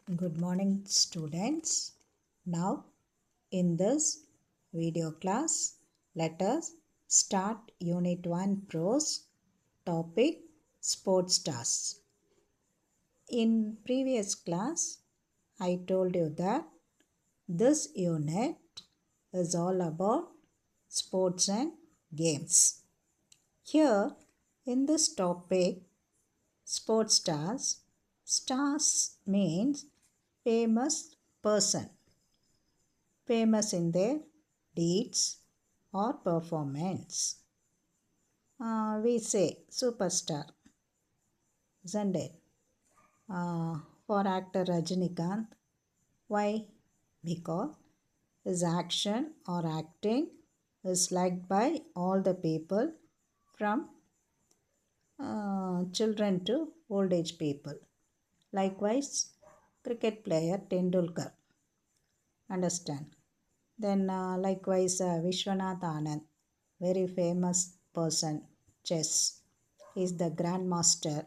Good morning, students. Now, in this video class, let us start Unit 1 Prose topic Sports Stars. In previous class, I told you that this unit is all about sports and games. Here, in this topic, sports stars, stars means famous person, famous in their deeds or performance. We say superstar, isn't it? For actor Rajinikanth, why? Because his action or acting is liked by all the people from children to old age people. Likewise, cricket player Tendulkar. Understand? Then likewise Vishwanath Anand, very famous person, chess. He is the grandmaster.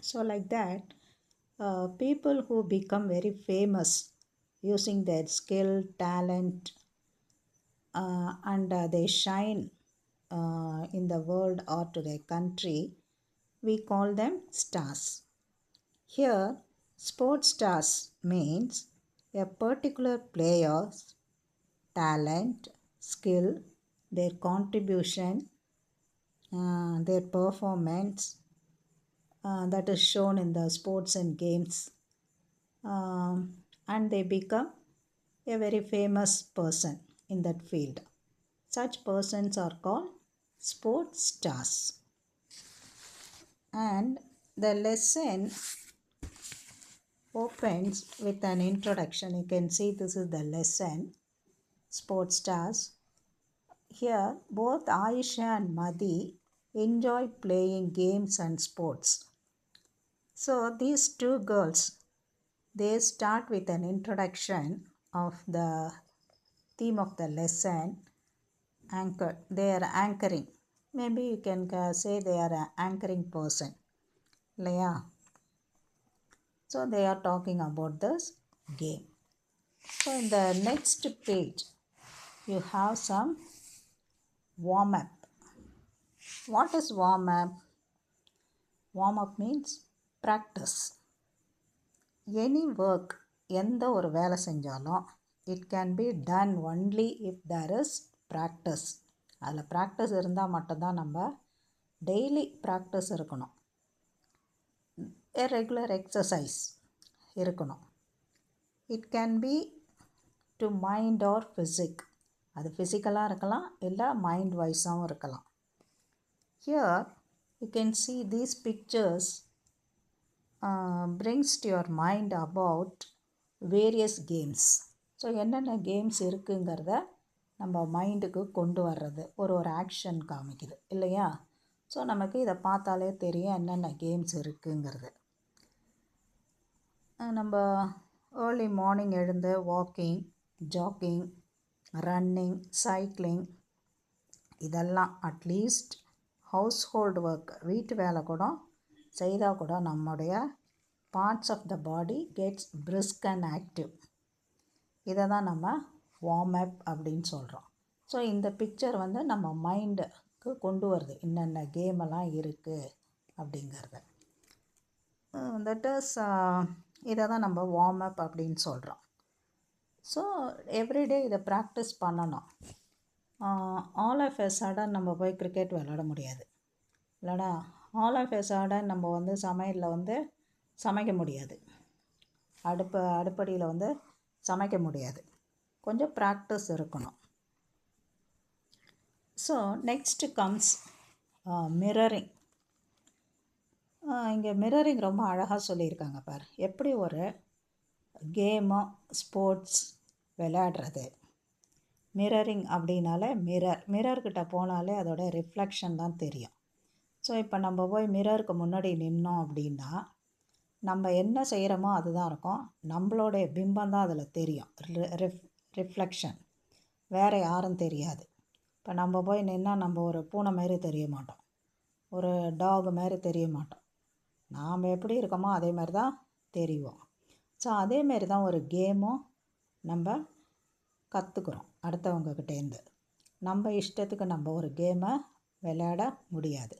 So like that, people who become very famous using their skill, talent, and they shine in the world or to their country, we call them stars. Here, sports stars means a particular player's talent, skill, their contribution, their performance that is shown in the sports and games, and they become a very famous person in that field. Such persons are called sports stars. And the lesson opens with an introduction. You can see this is the lesson, sports stars. Here, both Aisha and Madi enjoy playing games and sports. So, these two girls, they start with an introduction of the theme of the lesson. They are anchoring. Maybe you can say they are an anchoring person. Yeah. So, they are talking about this game. So, in the next page, you have some warm up. What is warm up? Warm up means practice. Any work, எந்த ஒரு வேலை செஞ்சாலும் it can be done only if there is practice. அதில் practice இருந்தால் மட்டும்தான் நம்ம daily practice இருக்கணும். Regular exercise இருக்கணும். It can be to mind or physique. அது ஃபிசிக்கலாக இருக்கலாம், இல்லை மைண்ட் வைஸாகவும் இருக்கலாம். Here you can see these pictures brings to your mind about various games. So என்னென்ன கேம்ஸ் இருக்குங்கிறத நம்ம மைண்டுக்கு கொண்டு வர்றது ஒரு ஆக்ஷன் காமிக்குது இல்லையா? ஸோ நமக்கு இதை பார்த்தாலே தெரியும் என்னென்ன கேம்ஸ் இருக்குங்கிறது. நம்ம ஏர்லி மார்னிங் எழுந்து வாக்கிங், ஜாக்கிங், ரன்னிங், சைக்கிளிங், இதெல்லாம் அட்லீஸ்ட் ஹவுஸ் ஹோல்டு ஒர்க், வீட்டு வேலை கூட செய்தால் கூட நம்முடைய parts of the body gets brisk and active. இதை தான் நம்ம வார்ம் அப் அப்படின்னு சொல்கிறோம். ஸோ இந்த பிக்சர் வந்து நம்ம மைண்டுக்கு கொண்டு வருது என்னென்ன கேமெல்லாம் இருக்குது அப்படிங்கிறத. தட் இஸ் இதை தான் நம்ம வார்ம் அப் அப்படின்னு சொல்கிறோம். ஸோ எவ்ரிடே இதை ப்ராக்டிஸ் பண்ணணும். ஆல் ஆஃப் எ சடன் நம்ம போய் கிரிக்கெட் விளாட முடியாது இல்லைடா. ஆல் ஆஃப் எ சடன் நம்ம வந்து சமையலில் வந்து சமைக்க முடியாது, அடுப்படியில் வந்து சமைக்க முடியாது. கொஞ்சம் ப்ராக்டிஸ் இருக்கணும். So next comes mirroring. இங்கே மிரரிங் ரொம்ப அழகாக சொல்லியிருக்காங்க பார். எப்படி ஒரு கேமோ ஸ்போர்ட்ஸ் விளையாடுறது. மிரரிங் அப்படின்னாலே மிரர்கிட்ட போனாலே அதோட ரிஃப்ளெக்ஷன் தான் தெரியும். ஸோ இப்போ நம்ம போய் மிரருக்கு முன்னாடி நின்னோம் அப்படின்னா நம்ம என்ன செய்கிறோமோ அதுதான் இருக்கும். நம்மளுடைய பிம்பம் தான் அதில் தெரியும், ரிஃப்ளெக்ஷன். வேறு யாரும் தெரியாது. இப்போ நம்ம போய் நின்னால் நம்ம ஒரு பூனை மாரி தெரிய மாட்டோம், ஒரு டாக் மாரி தெரிய மாட்டோம். நாம் எப்படி இருக்கோமோ அதே மாதிரி தான் தெரியும். ஸோ அதேமாரி தான் ஒரு கேமும் நம்ம கற்றுக்குறோம் அடுத்தவங்கக்கிட்டேருந்து. நம்ம இஷ்டத்துக்கு நம்ம ஒரு கேமை விளையாட முடியாது.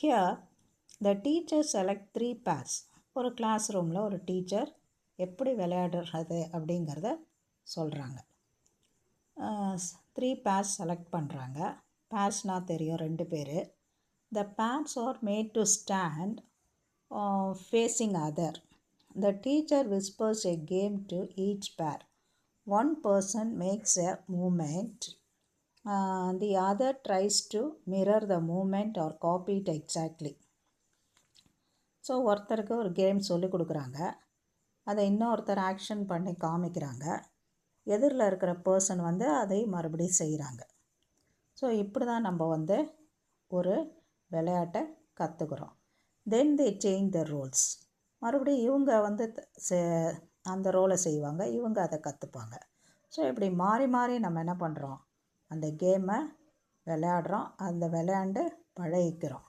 Here the teacher select 3 pairs. ஒரு கிளாஸ் ரூமில் ஒரு டீச்சர் எப்படி விளையாடுறது அப்படிங்கிறத சொல்கிறாங்க. 3 pairs செலக்ட் பண்ணுறாங்க. பேர்ஸ்னால் தெரியும், 2 பேர். த pairs R made to stand facing other. The teacher whispers a game to each pair. One person makes a movement. The other tries to mirror the movement or copy it exactly. So ஒருத்தருக்கு ஒரு game சொல்லி கொடுக்குறாங்க. அதை இன்னொருத்தர் action பண்ணி காமிக்கிறாங்க. எதிரில் இருக்கிற பர்சன் வந்து அதை மறுபடியும் செய்கிறாங்க. ஸோ இப்படி தான் நம்ம வந்து ஒரு விளையாட்டை கற்றுக்குறோம். தென் தே சேஞ்ச் த ரோல்ஸ். மறுபடியும் இவங்க வந்து அந்த ரோலை செய்வாங்க, இவங்க அதை கற்றுப்பாங்க. ஸோ இப்படி மாறி மாறி நம்ம என்ன பண்ணுறோம், அந்த கேமை விளையாடுறோம், அந்த விளையாண்டு பழகிக்கிறோம்.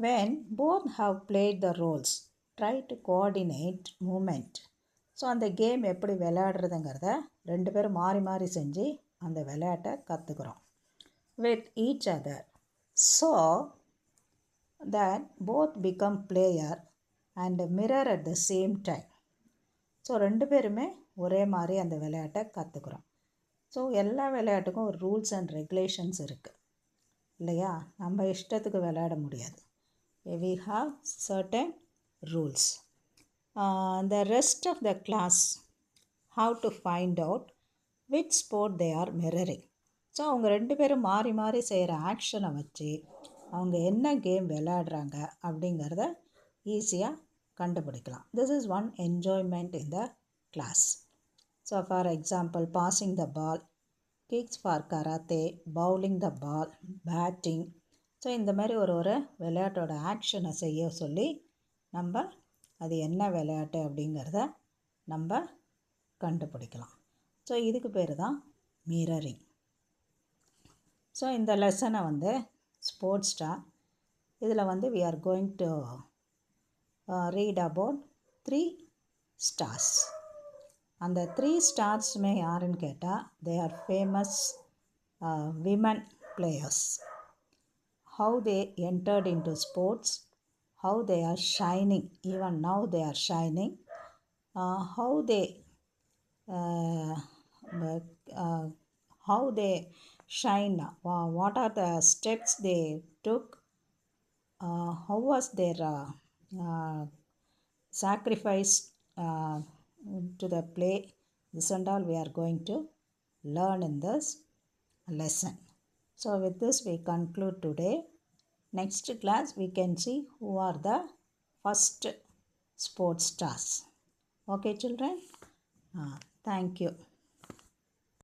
When both have played the roles, try to coordinate movement. So அந்த கேம் எப்படி விளையாடுறதுங்கிறத 2 பேரும் மாறி மாறி செஞ்சு அந்த விளையாட்டை கற்றுக்குறோம். With each other so that both become player and mirror at the same time. So 2 பேருமே ஒரே மாதிரி அந்த விளையாட்டை கற்றுக்குறோம். ஸோ எல்லா விளையாட்டுக்கும் ஒரு ரூல்ஸ் அண்ட் ரெகுலேஷன்ஸ் இருக்குது இல்லையா? நம்ம இஷ்டத்துக்கு விளையாட முடியாது. We have certain rules. The rest of the class have to find out which sport they are mirroring. So அவங்க 2 பேரும் மாறி மாறி செய்கிற ஆக்ஷனை வச்சு அவங்க என்ன கேம் விளையாடுறாங்க அப்படிங்கிறத ஈஸியாக கண்டுபிடிக்கலாம். This is one enjoyment in the class. So for example, passing the ball, kicks for karate, bowling the ball, batting. So இந்த மாதிரி ஒரு விளையாட்டோட ஆக்ஷனை செய்ய சொல்லி நம்ம அது என்ன விளையாட்டு அப்படிங்கிறத நம்ம கண்டுபிடிக்கலாம். ஸோ இதுக்கு பேர் தான் மிரரிங். ஸோ இந்த லெசனை வந்து ஸ்போர்ட்ஸ் ஸ்டார் இதில் வந்து we are going to read about 3 stars. அந்த 3 ஸ்டார்ஸுமே யாருன்னு கேட்டால் they are famous women players. How they entered into sports, how they are shining, even now they are shining, how they shine, what are the steps they took, how was their sacrifice to the play. This and all we are going to learn in this lesson. So with this we conclude today. Next class we can see who are the first sports stars. Okay children? Thank you.